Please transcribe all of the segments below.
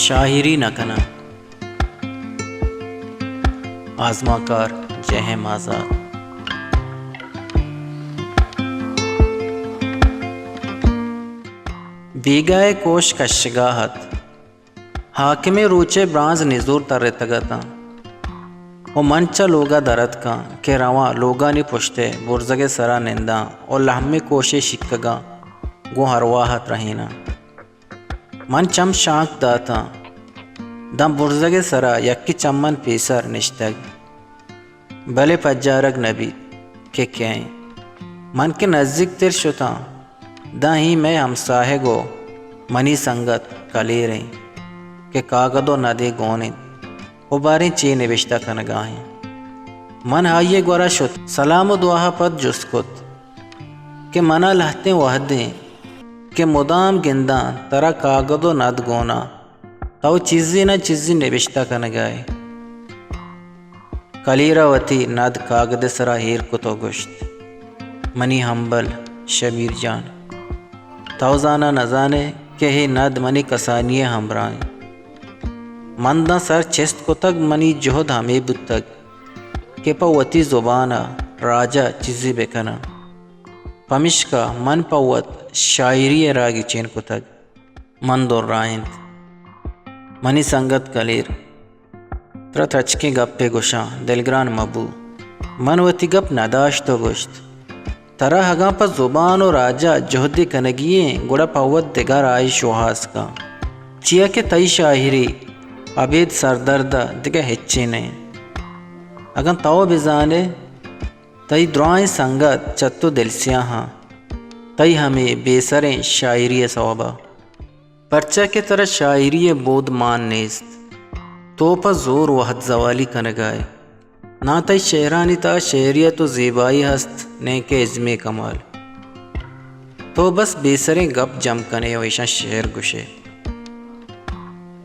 शाहिरी न कना आज़माकार जहम आज़ाद। बीगाए कोश कशगाहत हाकिमे रूचे ब्रांज निजूर तररे तगता वो मंचा लोगा दरद का के रवा लोगा नी पुश्ते बुरजगे सरा निंदा और लहमे कोशे शिक्कगा गो हरवाहत रहीना मन चम शांक दाता दम बुरजगे सरा यक्की चम्मन पेसर निश्तग भले पज्जारग नबी के क्याँ मन के नज़दीक तिर शुता दा ही मैं हमसाहे गो मनी संगत कले रही के कागदो नदे गोने उबारे चे निविश्ता कनगाहें मन हाइये गोरा शुत सलाम दुआ पद जुस्कुत के मना लहते वहदें के मुदाम गिंदा तरा कागदो नद गोना तव चीज़ी न चीज़ी निविश्ता कनगाए कलीरावती नद कागद सरा हीर कुतो गुश्त मनी हम्बल शबीर जान तवजाना नजाने के ही नद मनी कसानिये हमराएं मंदा सर चेस्त को तक मनी जोहद हमें बुतक के पवती ज़ुबाना राजा चीज़ी बेकना पमिश का मन पवत शायरी रागी चेन को तक मन दो राइंद मनी संगत कलीर त्रच के गप्पे गुशा दिलग्रान मबू मनवती गप नदाश तो गुश्त तरह हगा पर ज़ुबान और राजा जोहदी कनगिए गुड़ा पवत दिगार आई शोहास का चिया के तई शाहिरी अबेद सरदर्दा दिगे हिच्चे ने अगन ताओ बिजाने तई द्राएं संगत चत्तो दिलसियाँ हाँ तई हमें बेसरें शायरी सौबा परचा के तरह शायरी बोध मान नेस्त तो पर जोर वहद जवाली कनगाए ना तई शहरानी ता शहरिया तो ज़ेबाई हस्त ने के इज़्मे कमाल तो बस बेसरें गप जम कने वैशा शहर गुशे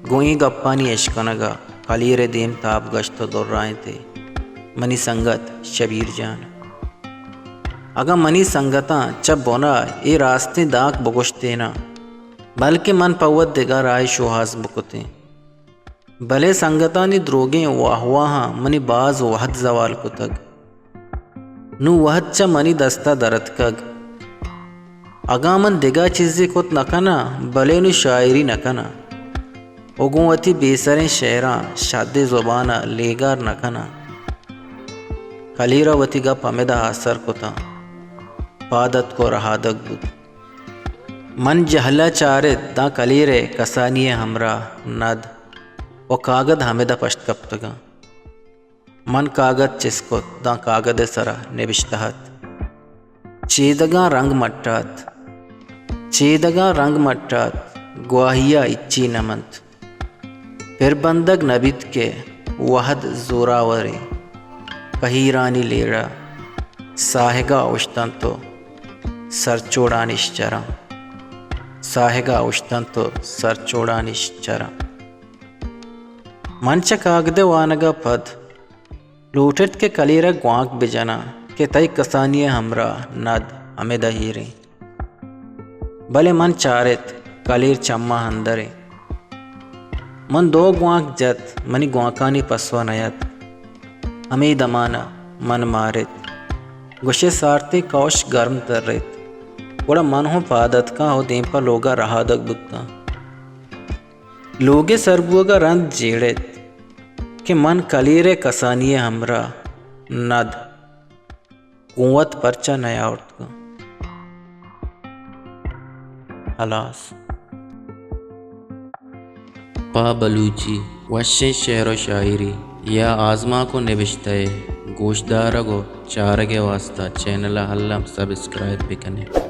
गोई गप्पानी इश्कनगा कलीरे देम ताब गश्त दोर्राएं थे मनी संगत शबीर जान अगर मनी संगता चब बोना ये रास्ते दाक बगुश्ते ना बल्कि मन पवत दिगा राय शोहास बुकते भले संगता नी द्रोगे वाहवाहा मनी बाज वहद जवाल को तक नु वहद च मनी दस्ता दरद कग अगा मन दिगा चीज़े कुत नकना भले नु शायरी नकना उगुवती बेसरें शहरा शादे ज़ुबाना लेगार नकना कलीरावती गा पमेदा हासर कोता पादत को रहादक बुद मन जहला चारित दा कलीरे कसानिये हमरा नद वो कागद हमेदा पश्त कप्तगा मन कागद चिस्को दा कागद सरा निविश्तहत चेदगा रंग मट्टात ग्वाहिया इच्ची नमंत फिर बंदग नबित के वहद जोरावरे कहीरानी लेड़ा साहेगा उश्तन तो सरचोड़ा निश्चरा साहेगा उश्तन तो सरचोड़ा निश्चरा मंच कागदे वानगा पद लूटत के कलीरा ग्वांक बिजना के तई कसानिये हमरा नद हमें दहीरे भले मन चारित कलीर चम्मा हंदरे मन दो ग्वांक जत मनी ग्वांकानी पसवा नयत हमें दमाना मन मारित गुशे सारते कौश गर्म तर रेत बड़ा मन हो पादत का हो दें पर लोगा रहादक बुत्ता लोगे सरबुआ का रंग जेड़ेत के मन कलीरे कसानिये हमरा नद कुंवत परचा नया औरत का हलास पा बलूची वशे शेर शायरी या आज़मा को निविश्ते गोशदार गो चारगे वास्ता चैनल हल्लम सब्सक्राइब भी करें।